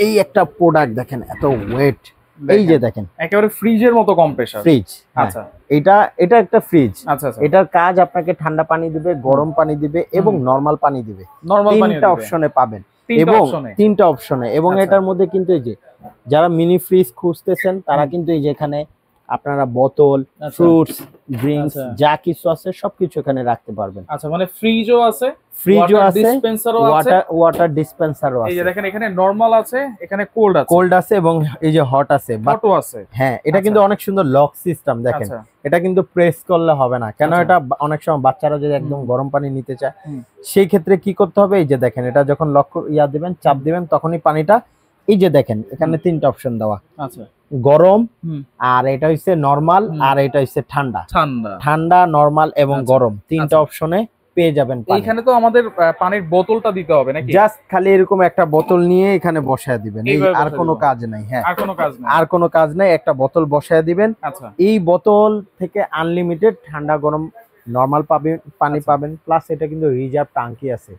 এই একটা প্রোডাক্ট দেখেন, এত ওয়েট। এই যে দেখেন একেবারে ফ্রিজের মতো কম্প্রেসার। ফ্রিজ। আচ্ছা, এটা এটা একটা ফ্রিজ। আচ্ছা আচ্ছা, এটার কাজ আপনাকে ঠান্ডা পানি দিবে, গরম পানি দিবে এবং নরমাল পানি দিবে। নরমাল পানি তিনটা অপশনে পাবেন তিনটা এবং অপশনে। তিনটা অপশনে এবং আচ্ছা। এটার মধ্যে কিন্তু এই যে যারা মিনি ফ্রিজ খুঁজতেছেন তারা কিন্তু এই যে এখানে আপনারা বোতল, আচ্ছা। ফ্রুটস, ড্রিঙ্কস আচ্ছা। যা কিছু আছে সবকিছু এখানে রাখতে পারবেন। আচ্ছা, মানে ফ্রিজও আছে, ফ্রিজও ওয়াটার আছে, ডিসপেন্সারও আছে। ওয়াটার ডিসপেন্সারও এই যে আছে। দেখেন এখানে নরমাল আছে, এখানে কোল্ড আছে। কোল্ড আছে এবং এই যে হট আছে। হটও আছে। হ্যাঁ, এটা কিন্তু অনেক সুন্দর লক সিস্টেম দেখেন। আচ্ছা। এটা কিন্তু প্রেস করলে হবে না, কেন আচ্ছা। এটা অনেক সময় বাচ্চারা যদি একদম গরম পানি নিতে চায় হুম। সেই ক্ষেত্রে কি করতে হবে, এই যে দেখেন এটা যখন লক দিবেন, চাপ দিবেন, তখনই পানিটা এই যে দেখেন এখানে তিনটা অপশন দেওয়া, আচ্ছা। গরম, হুম। আর এটা হচ্ছে নরমাল, আর এটা হচ্ছে ঠান্ডা। ঠান্ডা। ঠান্ডা, নরমাল এবং আচ্ছা। গরম তিনটা আচ্ছা। অপশনে পেয়ে যাবেন পানি। এইখানে তো আমাদের পানির বোতলটা দিতে হবে নাকি? জাস্ট খালি এরকম একটা বোতল নিয়ে এখানে বসায় দিবেন, এই এইভাবে আর বসায় কোনো দিবো? কাজ নাই। হ্যাঁ, আর কোনো কাজ নেই। আর কোনো কাজ নাই, একটা বোতল বসায় দিবেন। আচ্ছা। এই বোতল থেকে আনলিমিটেড ঠান্ডা গরম নরমাল পানি আচ্ছা। পাবেন, প্লাস এটা কিন্তু রিজার্ভ টাঙ্কি আছে।